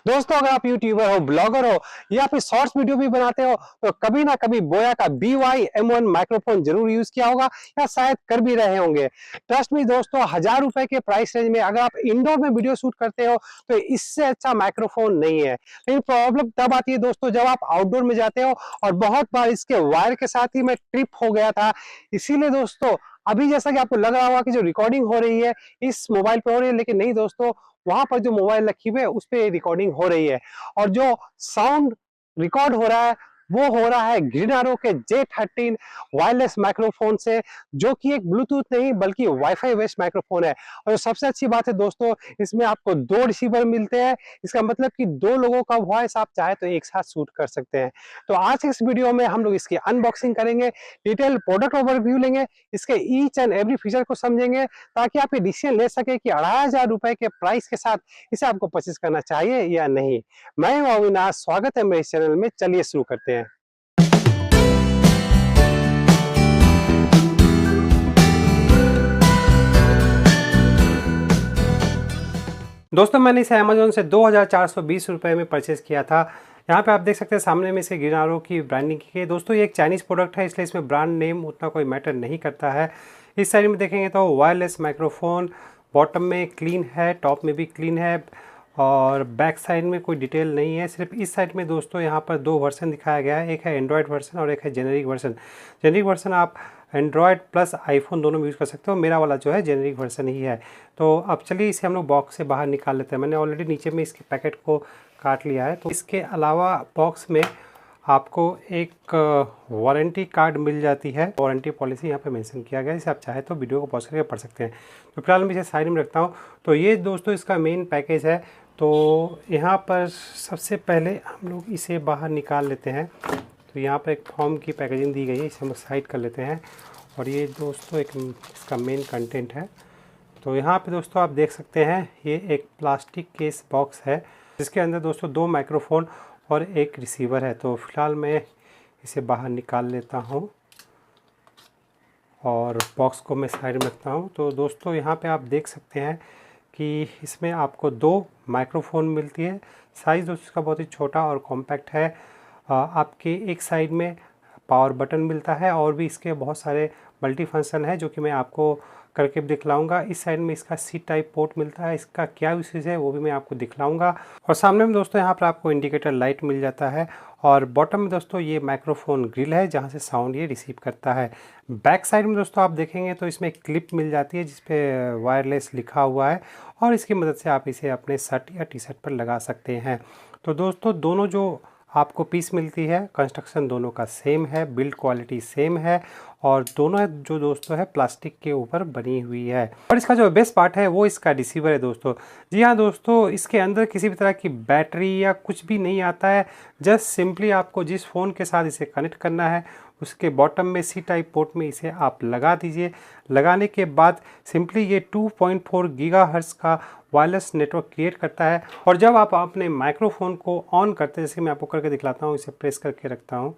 दोस्तों, अगर आप यूट्यूबर हो, ब्लॉगर हो या फिर शॉर्ट्स वीडियो भी बनाते हो तो कभी ना कभी बोया का BY-M1 माइक्रोफोन जरूर यूज किया होगा या शायद कर भी रहे होंगे। ट्रस्ट मी दोस्तों, 1000 रुपए के प्राइस रेंज में अगर आप इंडोर में वीडियो शूट करते हो तो इससे अच्छा माइक्रोफोन नहीं है। लेकिन प्रॉब्लम तब आती है दोस्तों जब आप आउटडोर में जाते हो, और बहुत बार इसके वायर के साथ ही मैं ट्रिप हो गया था। इसीलिए दोस्तों, अभी जैसा कि आपको लग रहा होगा कि जो रिकॉर्डिंग हो रही है इस मोबाइल पे हो रही है, लेकिन नहीं दोस्तों, वहां पर जो मोबाइल रखी हुई है उस पे रिकॉर्डिंग हो रही है। और जो साउंड रिकॉर्ड हो रहा है वो हो रहा है ग्रीनारो के J13 वायरलेस माइक्रोफोन से, जो कि एक ब्लूटूथ नहीं बल्कि वाईफाई बेस्ड माइक्रोफोन है। और जो सबसे अच्छी बात है दोस्तों, इसमें आपको 2 रिसीवर मिलते हैं। इसका मतलब कि 2 लोगों का वॉइस आप चाहे तो एक साथ शूट कर सकते हैं। तो आज इस वीडियो में हम लोग इसकी अनबॉक्सिंग करेंगे, डिटेल प्रोडक्ट ओवरव्यू लेंगे, इसके ईच एंड एवरी फीचर को समझेंगे, ताकि आप ये डिसीजन ले सके कि 2500 रुपए के प्राइस के साथ इसे आपको परचेज करना चाहिए या नहीं। मैं हूं अविनाश, स्वागत है मेरे इस चैनल में। चलिए शुरू करते हैं। दोस्तों, मैंने इसे अमेजोन से 2420 रुपये में परचेज किया था। यहाँ पे आप देख सकते हैं सामने में से ग्रीनारो की ब्रांडिंग की है। दोस्तों, ये एक चाइनीज़ प्रोडक्ट है, इसलिए इसमें ब्रांड नेम उतना कोई मैटर नहीं करता है। इस साइड में देखेंगे तो वायरलेस माइक्रोफोन, बॉटम में क्लीन है, टॉप में भी क्लीन है, और बैक साइड में कोई डिटेल नहीं है। सिर्फ इस साइड में दोस्तों यहाँ पर 2 वर्जन दिखाया गया है, एक है एंड्रॉयड वर्जन और एक है जेनेरिक वर्जन। जेनेरिक वर्जन आप एंड्रॉयड प्लस आईफोन दोनों में यूज़ कर सकते हो। मेरा वाला जो है जेनेरिक वर्जन ही है। तो अब चलिए इसे हम लोग बॉक्स से बाहर निकाल लेते हैं। मैंने ऑलरेडी नीचे में इसके पैकेट को काट लिया है। तो इसके अलावा बॉक्स में आपको एक वारंटी कार्ड मिल जाती है। वारंटी पॉलिसी यहाँ पे मेंशन किया गया है, इसे आप चाहे तो वीडियो को पॉज करके पढ़ सकते हैं। तो फिलहाल मैं इसे साइड में रखता हूँ। तो ये दोस्तों इसका मेन पैकेज है। तो यहाँ पर सबसे पहले हम लोग इसे बाहर निकाल लेते हैं। तो यहाँ पर एक फॉर्म की पैकेजिंग दी गई है, इसे हम साइड कर लेते हैं। और ये दोस्तों एक इसका मेन कंटेंट है। तो यहाँ पे दोस्तों आप देख सकते हैं ये एक प्लास्टिक केस बॉक्स है, जिसके अंदर दोस्तों 2 माइक्रोफोन और एक रिसीवर है। तो फिलहाल मैं इसे बाहर निकाल लेता हूँ और बॉक्स को मैं साइड में रखता हूँ। तो दोस्तों यहाँ पे आप देख सकते हैं कि इसमें आपको 2 माइक्रोफोन मिलती है। साइज़ दोस्तों इसका बहुत ही छोटा और कॉम्पैक्ट है। आपके एक साइड में पावर बटन मिलता है, और भी इसके बहुत सारे मल्टी फंक्शन है जो कि मैं आपको करके भी दिखलाऊंगा। इस साइड में इसका C टाइप पोर्ट मिलता है, इसका क्या यूसेज है वो भी मैं आपको दिखलाऊंगा। और सामने में दोस्तों यहाँ पर आपको इंडिकेटर लाइट मिल जाता है। और बॉटम में दोस्तों ये माइक्रोफोन ग्रिल है, जहाँ से साउंड ये रिसीव करता है। बैक साइड में दोस्तों आप देखेंगे तो इसमें एक क्लिप मिल जाती है जिसपे वायरलेस लिखा हुआ है, और इसकी मदद से आप इसे अपने शर्ट या टी-शर्ट पर लगा सकते हैं। तो दोस्तों दोनों जो आपको पीस मिलती है, कंस्ट्रक्शन दोनों का सेम है, बिल्ड क्वालिटी सेम है, और दोनों जो दोस्तों है प्लास्टिक के ऊपर बनी हुई है। और इसका जो बेस्ट पार्ट है वो इसका रिसीवर है दोस्तों। जी हाँ दोस्तों, इसके अंदर किसी भी तरह की बैटरी या कुछ भी नहीं आता है। जस्ट सिंपली आपको जिस फ़ोन के साथ इसे कनेक्ट करना है उसके बॉटम में C टाइप पोर्ट में इसे आप लगा दीजिए। लगाने के बाद सिंपली ये 2.4 गीगाहर्ट्ज़ का वायरलेस नेटवर्क क्रिएट करता है। और जब आप अपने माइक्रोफोन को ऑन करते हैं, जैसे मैं आपको करके दिखलाता हूँ, इसे प्रेस करके रखता हूँ,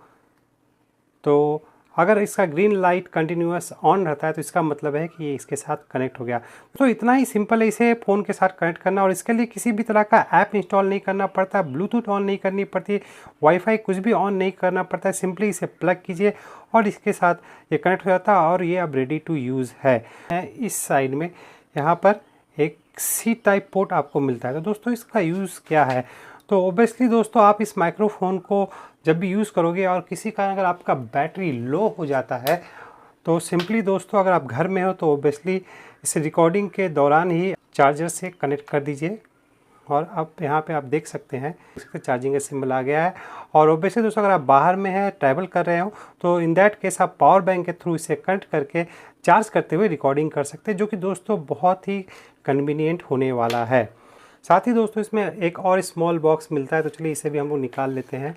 तो अगर इसका ग्रीन लाइट कंटिन्यूअस ऑन रहता है तो इसका मतलब है कि ये इसके साथ कनेक्ट हो गया। तो इतना ही सिंपल है इसे फ़ोन के साथ कनेक्ट करना, और इसके लिए किसी भी तरह का ऐप इंस्टॉल नहीं करना पड़ता, ब्लूटूथ ऑन नहीं करनी पड़ती, वाईफाई कुछ भी ऑन नहीं करना पड़ता है। सिंपली इसे प्लग कीजिए और इसके साथ ये कनेक्ट हो जाता है, और ये अब रेडी टू यूज़ है। इस साइड में यहाँ पर एक C टाइप पोर्ट आपको मिलता है। तो दोस्तों इसका यूज़ क्या है? तो ओबियसली दोस्तों आप इस माइक्रोफोन को जब भी यूज़ करोगे और किसी कारण अगर आपका बैटरी लो हो जाता है, तो सिंपली दोस्तों अगर आप घर में हो तो ओबियसली इस रिकॉर्डिंग के दौरान ही चार्जर से कनेक्ट कर दीजिए। और अब यहाँ पे आप देख सकते हैं इसका चार्जिंग का सिंबल आ गया है। और ओबियसली दोस्तों अगर आप बाहर में हैं, ट्रैवल कर रहे हो, तो इन दैट केस आप पावर बैंक के थ्रू इसे कनेक्ट करके चार्ज करते हुए रिकॉर्डिंग कर सकते हैं, जो कि दोस्तों बहुत ही कन्वीनियंट होने वाला है। साथ ही दोस्तों इसमें एक और स्मॉल बॉक्स मिलता है, तो चलिए इसे भी हम लोग निकाल लेते हैं।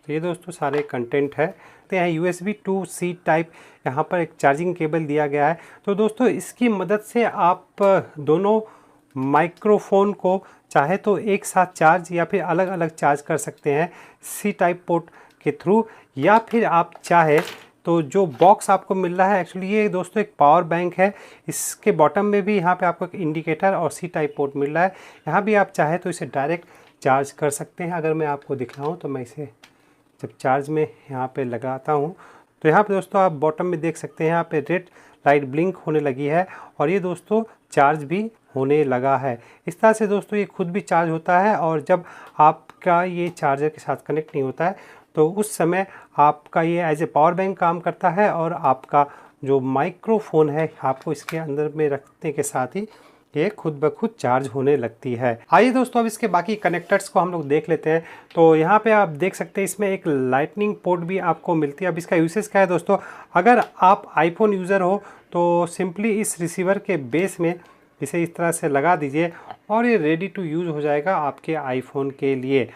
तो ये दोस्तों सारे कंटेंट है। तो यहाँ USB to C टाइप यहाँ पर एक चार्जिंग केबल दिया गया है। तो दोस्तों इसकी मदद से आप दोनों माइक्रोफोन को चाहे तो एक साथ चार्ज या फिर अलग अलग चार्ज कर सकते हैं C टाइप पोर्ट के थ्रू, या फिर आप चाहे तो जो बॉक्स आपको मिल रहा है एक्चुअली ये दोस्तों एक पावर बैंक है। इसके बॉटम में भी यहाँ पे आपको एक इंडिकेटर और सी टाइप पोर्ट मिल रहा है। यहाँ भी आप चाहे तो इसे डायरेक्ट चार्ज कर सकते हैं। अगर मैं आपको दिखाऊँ तो मैं इसे जब चार्ज में यहाँ पे लगाता हूँ तो यहाँ पे दोस्तों आप बॉटम में देख सकते हैं, यहाँ पे रेड लाइट ब्लिंक होने लगी है और ये दोस्तों चार्ज भी होने लगा है। इस तरह से दोस्तों ये खुद भी चार्ज होता है और जब आपका ये चार्जर के साथ कनेक्ट नहीं होता है तो उस समय आपका ये एज ए पावर बैंक काम करता है और आपका जो माइक्रोफोन है आपको इसके अंदर में रखने के साथ ही ये खुद ब खुद चार्ज होने लगती है। आइए दोस्तों अब इसके बाकी कनेक्टर्स को हम लोग देख लेते हैं। तो यहाँ पे आप देख सकते हैं इसमें एक लाइटनिंग पोर्ट भी आपको मिलती है। अब इसका यूसेज क्या है दोस्तों, अगर आप आईफोन यूज़र हो तो सिंपली इस रिसीवर के बेस में इसे इस तरह से लगा दीजिए और ये रेडी टू यूज़ हो जाएगा आपके आईफोन के लिए।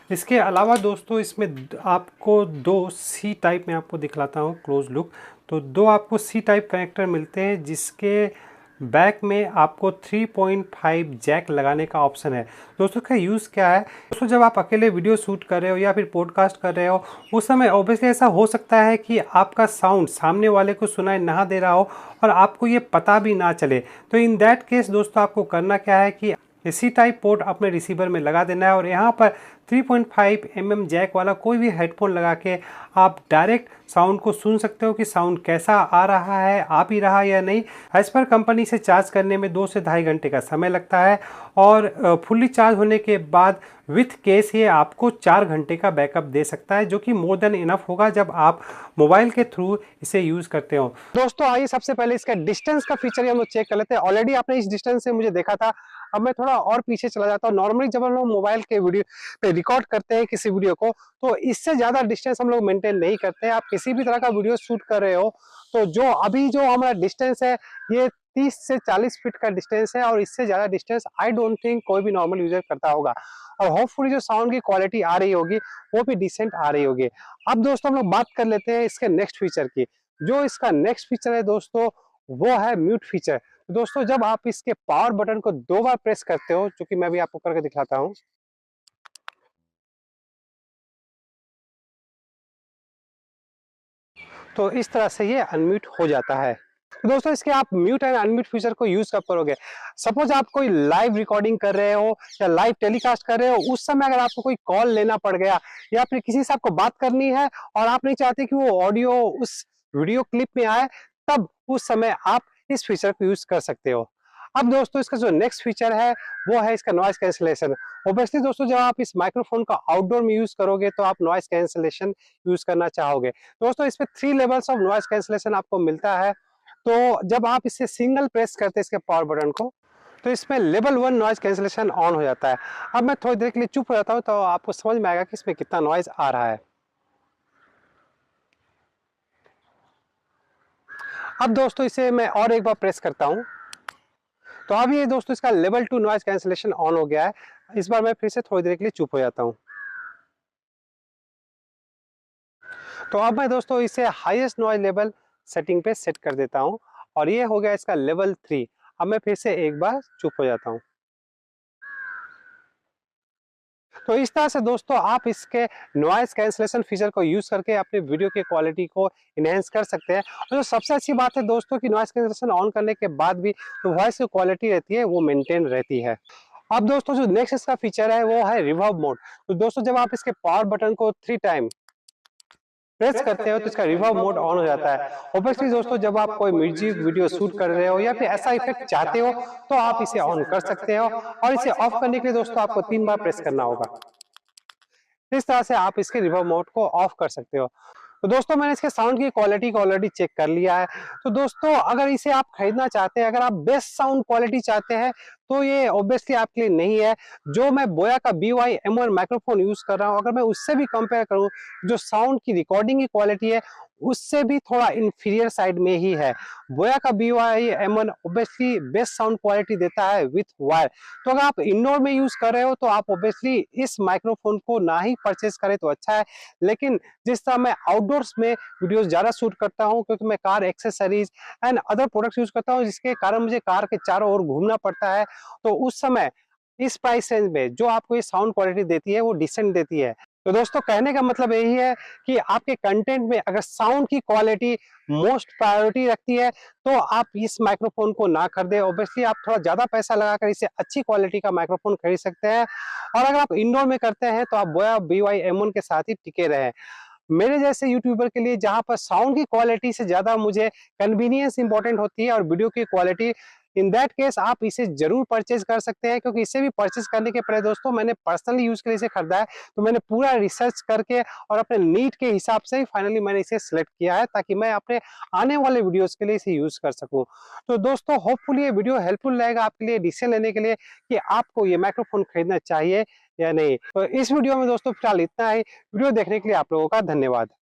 इसके अलावा दोस्तों इसमें आपको दो सी टाइप में आपको दिखलाता हूँ क्लोज लुक। तो दो आपको सी टाइप कनेक्टर मिलते हैं जिसके बैक में आपको 3.5 जैक लगाने का ऑप्शन है। दोस्तों का यूज़ क्या है दोस्तों, जब आप अकेले वीडियो शूट कर रहे हो या फिर पॉडकास्ट कर रहे हो उस समय ऑब्वियसली ऐसा हो सकता है कि आपका साउंड सामने वाले को सुनाई ना दे रहा हो और आपको ये पता भी ना चले। तो इन दैट केस दोस्तों आपको करना क्या है कि सी टाइप पोर्ट अपने रिसीवर में लगा देना है और यहाँ पर 3.5 mm जैक वाला कोई भी हेडफोन लगा के आप डायरेक्ट साउंड को सुन सकते हो कि साउंड कैसा आ रहा है, आ भी रहा है या नहीं। एज पर कंपनी से चार्ज करने में 2 से ढाई घंटे का समय लगता है और फुल्ली चार्ज होने के बाद विथ केस ये आपको 4 घंटे का बैकअप दे सकता है, जो कि मोर देन इनफ होगा जब आप मोबाइल के थ्रू इसे यूज़ करते हो। दोस्तों आइए सबसे पहले इसका डिस्टेंस का फीचर हम लोग चेक कर लेते हैं। ऑलरेडी आपने इस डिस्टेंस से मुझे देखा था, अब मैं थोड़ा और पीछे चला जाता हूँ। नॉर्मली जब हम लोग मोबाइल के वीडियो पे रिकॉर्ड करते हैं किसी वीडियो को तो इससे ज़्यादा डिस्टेंस हम लोग मेंटेन नहीं करते हैं। आप किसी भी तरह का वीडियो शूट कर रहे हो तो जो अभी जो हमारा डिस्टेंस है ये 30 से 40 फीट का डिस्टेंस है और इससे ज़्यादा डिस्टेंस आई डोंट थिंक कोई भी नॉर्मल यूजर करता होगा और होपफुली जो साउंड की क्वालिटी आ रही होगी वो भी डिसेंट आ रही होगी। अब दोस्तों हम लोग बात कर लेते हैं इसके नेक्स्ट फीचर की। जो इसका नेक्स्ट फीचर है दोस्तों वो है म्यूट फीचर। दोस्तों जब आप इसके पावर बटन को 2 बार प्रेस करते हो, जो कि मैं भी आपको करके दिखाता हूं, तो इस तरह से ये अनम्यूट हो जाता है। तो दोस्तों इसके आप म्यूट एंड अनम्यूट फीचर को यूज कब करोगे, सपोज आप कोई लाइव रिकॉर्डिंग कर रहे हो या लाइव टेलीकास्ट कर रहे हो, उस समय अगर आपको कोई कॉल लेना पड़ गया या फिर किसी से आपको बात करनी है और आप नहीं चाहते कि वो ऑडियो उस वीडियो क्लिप में आए, तब उस समय आप इस फीचर को यूज कर सकते हो। अब दोस्तों इसका जो नेक्स्ट फीचर है वो है इसका नॉइस कैंसिलेशन। ऑब्वियसली दोस्तों जब आप इस माइक्रोफोन का आउटडोर में यूज करोगे तो आप नॉइस कैंसिलेशन यूज करना चाहोगे। दोस्तों इसमें 3 लेवल्स ऑफ नॉइस कैंसिलेशन आपको मिलता है। तो जब आप इसे सिंगल प्रेस करते हैं इसके पावर बटन को तो इसमें लेवल 1 नॉइस कैंसिलेशन ऑन हो जाता है। अब मैं थोड़ी देर के लिए चुप हो जाता हूँ तो आपको समझ में आएगा कि इसमें कितना नॉइस आ रहा है। अब दोस्तों इसे मैं और एक बार प्रेस करता हूँ तो अब ये दोस्तों इसका लेवल 2 नॉइस कैंसिलेशन ऑन हो गया है। इस बार मैं फिर से थोड़ी देर के लिए चुप हो जाता हूँ। तो अब मैं दोस्तों इसे हाईएस्ट नॉइज लेवल सेटिंग पे सेट कर देता हूँ और ये हो गया इसका लेवल 3। अब मैं फिर से एक बार चुप हो जाता हूँ। तो इस तरह से दोस्तों आप इसके नॉइस कैंसिलेशन फीचर को यूज करके अपने वीडियो की क्वालिटी को इनहेंस कर सकते हैं। और जो सबसे अच्छी बात है दोस्तों कि नॉइस कैंसिलेशन ऑन करने के बाद भी जो वॉइस की क्वालिटी रहती है वो मेंटेन रहती है। अब दोस्तों जो नेक्स्ट इसका फीचर है वो है रिवर्ब मोड। तो दोस्तों जब आप इसके पावर बटन को 3 टाइम प्रेस करते हो तो इसका रिवर्ब मोड ऑन हो जाता है। ऑब्वियसली दोस्तों जब आप कोई म्यूजिक वीडियो शूट कर रहे हो या फिर ऐसा इफेक्ट चाहते हो तो आप इसे ऑन कर सकते हो और इसे ऑफ करने के लिए दोस्तों आपको 3 बार प्रेस करना होगा। इस तरह से आप इसके रिवर्ब मोड को ऑफ कर सकते हो। तो दोस्तों मैंने इसके साउंड की क्वालिटी को ऑलरेडी चेक कर लिया है। तो दोस्तों अगर इसे आप खरीदना चाहते हैं, अगर आप बेस्ट साउंड क्वालिटी चाहते हैं तो ये ऑब्वियसली आपके लिए नहीं है। जो मैं बोया का BY-M1 माइक्रोफोन यूज कर रहा हूँ, अगर मैं उससे भी कंपेयर करूँ, जो साउंड की रिकॉर्डिंग की क्वालिटी है उससे भी थोड़ा इंफीरियर साइड में ही है। बोया का BY-M1 obviously best sound quality देता है विथ वायर। तो अगर आप इंडोर में यूज कर रहे हो तो आप ऑब्वियसली इस माइक्रोफोन को ना ही परचेज करें तो अच्छा है। लेकिन जिस तरह मैं आउटडोर्स में वीडियोस ज्यादा शूट करता हूं, क्योंकि मैं car accessories and other products use करता हूं जिसके कारण मुझे कार के चारों ओर घूमना पड़ता है, तो उस समय इस प्राइस रेंज में जो आपको ये साउंड क्वालिटी देती है वो डिसेंट देती है। तो दोस्तों कहने का मतलब यही है कि आपके कंटेंट में अगर साउंड की क्वालिटी मोस्ट प्रायोरिटी रखती है तो आप इस माइक्रोफोन को ना खरीदें। ऑब्वियसली आप थोड़ा ज्यादा पैसा लगाकर इसे अच्छी क्वालिटी का माइक्रोफोन खरीद सकते हैं, और अगर आप इंडोर में करते हैं तो आप बोया BY-M1 के साथ ही टिके रहें। मेरे जैसे यूट्यूबर के लिए जहां पर साउंड की क्वालिटी से ज्यादा मुझे कन्वीनियंस इंपॉर्टेंट होती है और वीडियो की क्वालिटी, इन दैट केस आप इसे जरूर परचेज कर सकते हैं, क्योंकि इसे भी परचेज करने के पहले दोस्तों मैंने पर्सनली यूज के लिए इसे खरीदा है, तो मैंने पूरा रिसर्च करके और अपने नीड के हिसाब से ही फाइनली मैंने इसे सिलेक्ट किया है, ताकि मैं अपने आने वाले वीडियोस के लिए इसे यूज कर सकूं। तो दोस्तों होपफुली ये वीडियो हेल्पफुल रहेगा आपके लिए डिसीजन लेने के लिए कि आपको ये माइक्रोफोन खरीदना चाहिए या नहीं। तो इस वीडियो में दोस्तों फिलहाल इतना ही। वीडियो देखने के लिए आप लोगों का धन्यवाद।